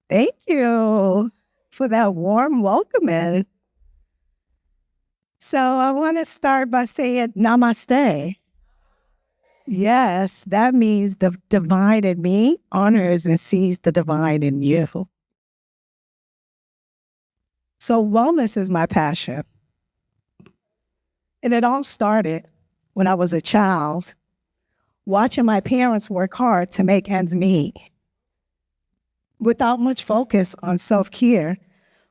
Thank you for that warm welcoming. So I want to start by saying namaste. Yes, that means the divine in me honors and sees the divine in you. So wellness is my passion. And it all started when I was a child, watching my parents work hard to make ends meet without much focus on self care,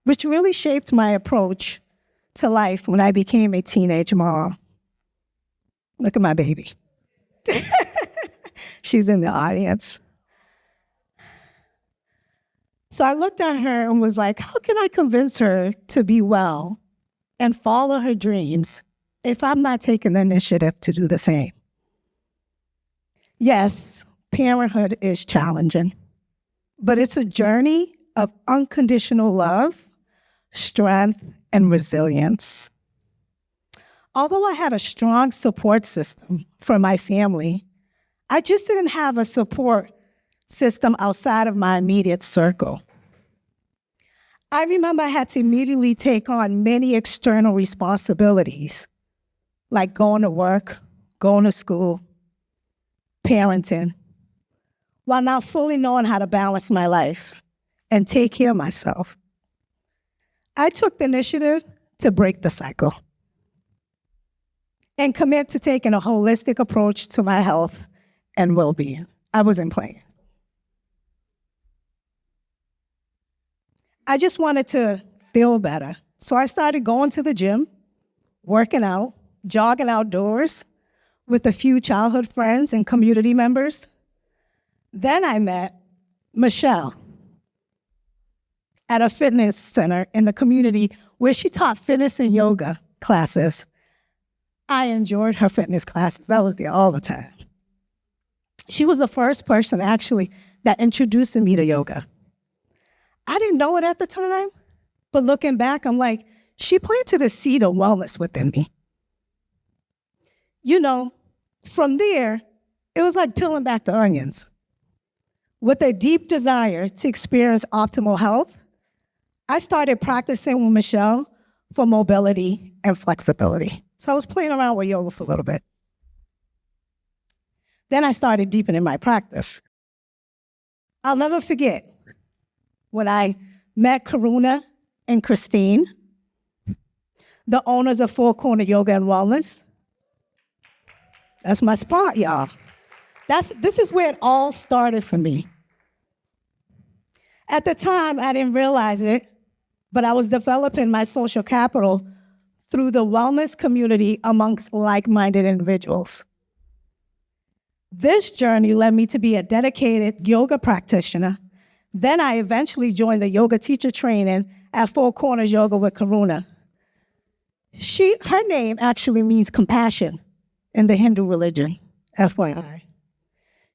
which really shaped my approach to life when I became a teenage mom. Look at my baby. She's in the audience. So I looked at her and was like, how can I convince her to be well and follow her dreams if I'm not taking the initiative to do the same? Yes, parenthood is challenging, but it's a journey of unconditional love, strength, and resilience. Although I had a strong support system from my family, I just didn't have a support system outside of my immediate circle. I remember I had to immediately take on many external responsibilities, like going to work, going to school, parenting, while not fully knowing how to balance my life and take care of myself. I took the initiative to break the cycle and commit to taking a holistic approach to my health and well-being. I wasn't playing. I just wanted to feel better. So I started going to the gym, working out, jogging outdoors with a few childhood friends and community members. Then I met Michelle at a fitness center in the community where she taught fitness and yoga classes. I enjoyed her fitness classes. I was there all the time. She was the first person actually that introduced me to yoga. I didn't know it at the time, but looking back, I'm like, she planted a seed of wellness within me. You know, from there, it was like peeling back the onions. With a deep desire to experience optimal health, I started practicing with Michelle for mobility and flexibility. So I was playing around with yoga for a little bit. Then I started deepening my practice. I'll never forget when I met Karuna and Christine, the owners of Four Corner Yoga and Wellness. That's my spot, y'all. This is where it all started for me. At the time, I didn't realize it, but I was developing my social capital through the wellness community amongst like-minded individuals. This journey led me to be a dedicated yoga practitioner. Then I eventually joined the yoga teacher training at Four Corners Yoga with Karuna. Her name actually means compassion in the Hindu religion, FYI.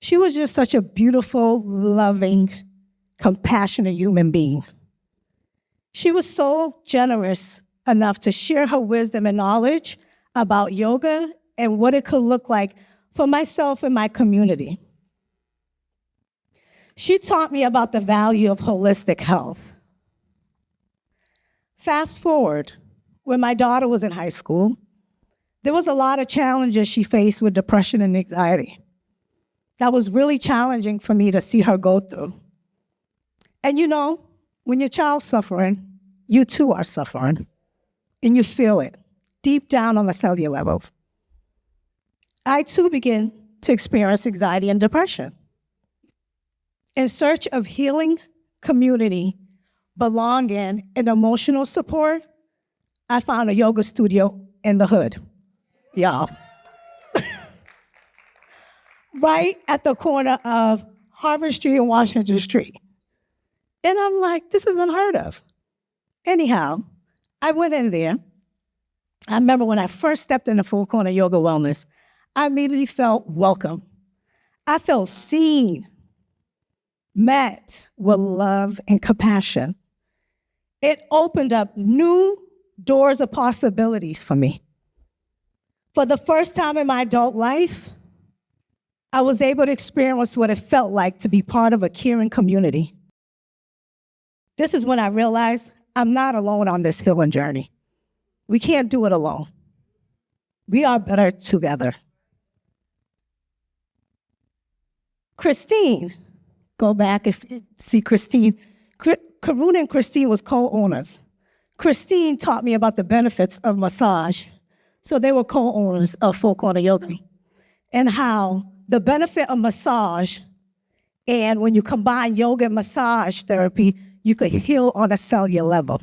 She was just such a beautiful, loving, compassionate human being. She was so generous enough to share her wisdom and knowledge about yoga and what it could look like for myself and my community. She taught me about the value of holistic health. Fast forward, when my daughter was in high school, there was a lot of challenges she faced with depression and anxiety. That was really challenging for me to see her go through. And you know, when your child's suffering, you too are suffering, and you feel it deep down on the cellular levels. I too began to experience anxiety and depression. In search of healing, community, belonging, and emotional support, I found a yoga studio in the hood, y'all. Right at the corner of Harvard Street and Washington Street. And I'm like, this is unheard of. Anyhow, I went in there. I remember when I first stepped into Four Corner Yoga Wellness, I immediately felt welcome. I felt seen, met with love and compassion. It opened up new doors of possibilities for me. For the first time in my adult life, I was able to experience what it felt like to be part of a caring community. This is when I realized I'm not alone on this healing journey. We can't do it alone. We are better together. Christine, go back if see Christine. Karuna and Christine was co-owners. Christine taught me about the benefits of massage. So they were co-owners of Four Corner Yoga, and how the benefit of massage, and when you combine yoga and massage therapy, you could heal on a cellular level.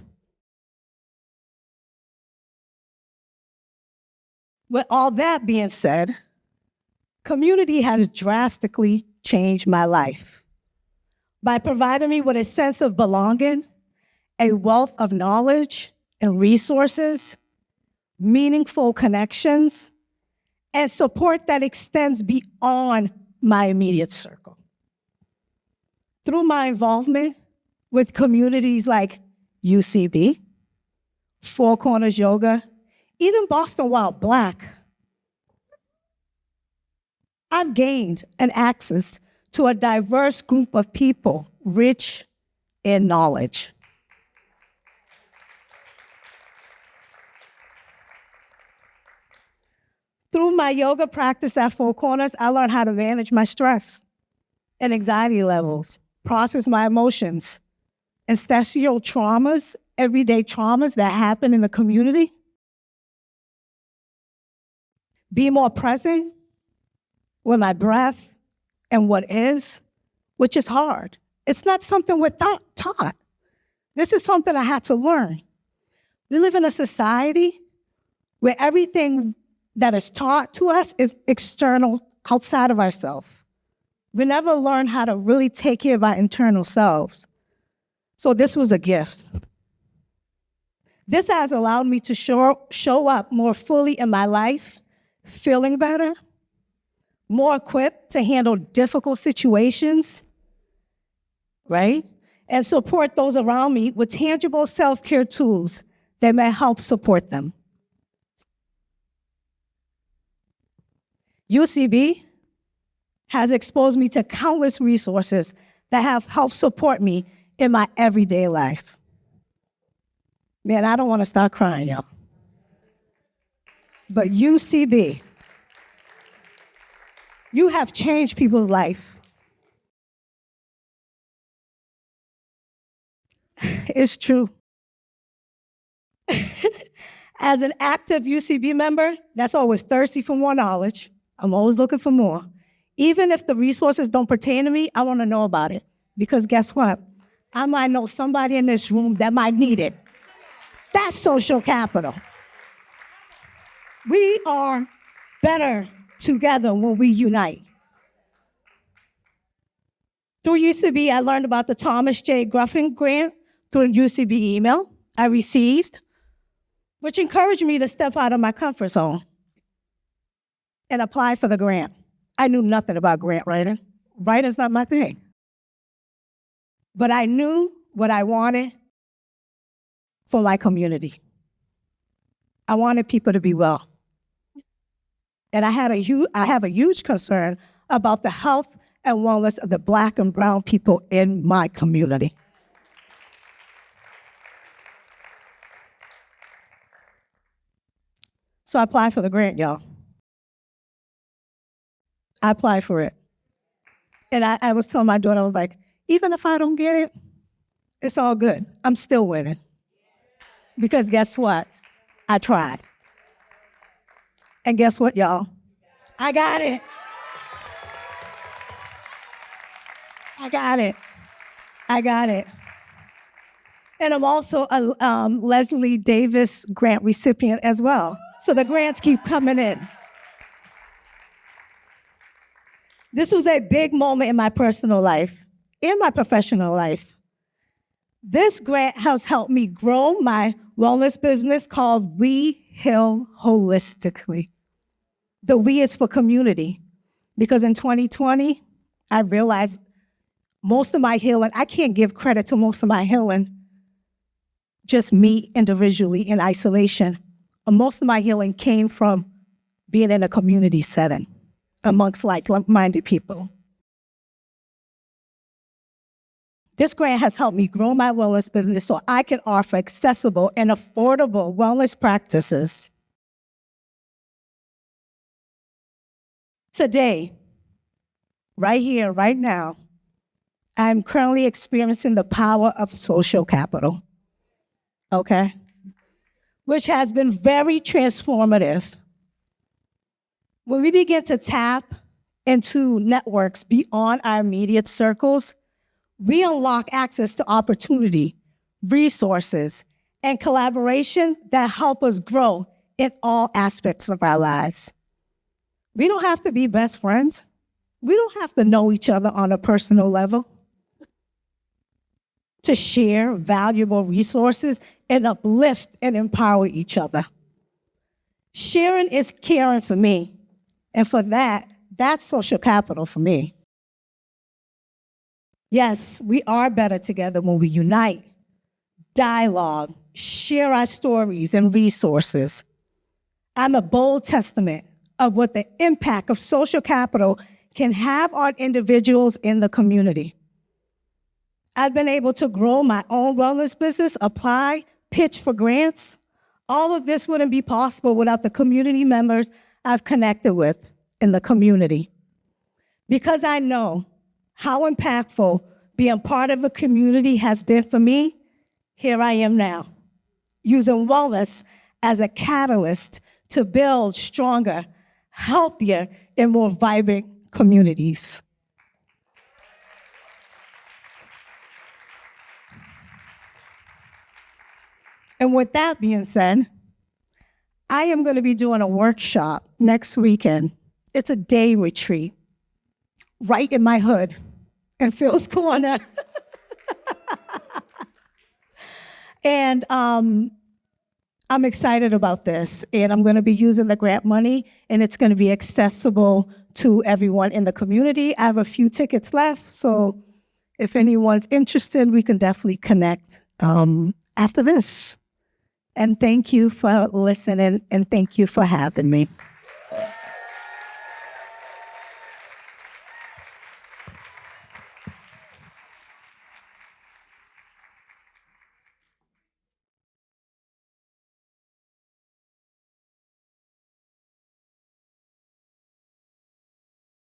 With all that being said, community has drastically changed my life by providing me with a sense of belonging, a wealth of knowledge and resources, meaningful connections, and support that extends beyond my immediate circle. Through my involvement with communities like UCB, Four Corners Yoga, even Boston While Black, I've gained an access to a diverse group of people rich in knowledge. Through my yoga practice at Four Corners, I learned how to manage my stress and anxiety levels, process my emotions, ancestral traumas, everyday traumas that happen in the community, be more present with my breath and what is, which is hard. It's not something we're taught. This is something I had to learn. We live in a society where everything that is taught to us is external, outside of ourselves. We never learn how to really take care of our internal selves. So this was a gift. This has allowed me to show up more fully in my life, feeling better, more equipped to handle difficult situations, right? And support those around me with tangible self-care tools that may help support them. UCB has exposed me to countless resources that have helped support me in my everyday life. Man, I don't want to start crying, y'all. But UCB, you have changed people's life. It's true. As an active UCB member that's always thirsty for more knowledge, I'm always looking for more. Even if the resources don't pertain to me, I want to know about it. Because guess what? I might know somebody in this room that might need it. That's social capital. We are better together when we unite. Through UCB, I learned about the Thomas J. Gruffin grant through a UCB email I received, which encouraged me to step out of my comfort zone and apply for the grant. I knew nothing about grant writing. Writing's not my thing. But I knew what I wanted for my community. I wanted people to be well. And I have a huge concern about the health and wellness of the Black and brown people in my community. So I applied for the grant, y'all. I applied for it. And I was telling my daughter, I was like, even if I don't get it, it's all good. I'm still winning. Because guess what? I tried. And guess what, y'all? I got it. I got it. I got it. And I'm also a Leslie Davis grant recipient as well. So the grants keep coming in. This was a big moment in my personal life, in my professional life. This grant has helped me grow my wellness business called We Heal Holistically. The we is for community, because in 2020, I realized most of my healing, I can't give credit to most of my healing, just me individually in isolation. Most of my healing came from being in a community setting amongst like-minded people. This grant has helped me grow my wellness business so I can offer accessible and affordable wellness practices. Today, right here, right now, I'm currently experiencing the power of social capital, okay? Which has been very transformative. When we begin to tap into networks beyond our immediate circles, we unlock access to opportunity, resources, and collaboration that help us grow in all aspects of our lives. We don't have to be best friends. We don't have to know each other on a personal level to share valuable resources and uplift and empower each other. Sharing is caring for me, and for that, that's social capital for me. Yes, we are better together when we unite, dialogue, share our stories and resources. I'm a bold testament of what the impact of social capital can have on individuals in the community. I've been able to grow my own wellness business, apply, pitch for grants. All of this wouldn't be possible without the community members I've connected with in the community. Because I know how impactful being part of a community has been for me, here I am now, using wellness as a catalyst to build stronger, healthier, and more vibrant communities. And with that being said, I am going to be doing a workshop next weekend. It's a day retreat right in my hood in Phil's Corner. And I'm excited about this, and I'm going to be using the grant money, and it's going to be accessible to everyone in the community. I have a few tickets left, so if anyone's interested, we can definitely connect after this. And thank you for listening, and thank you for having me.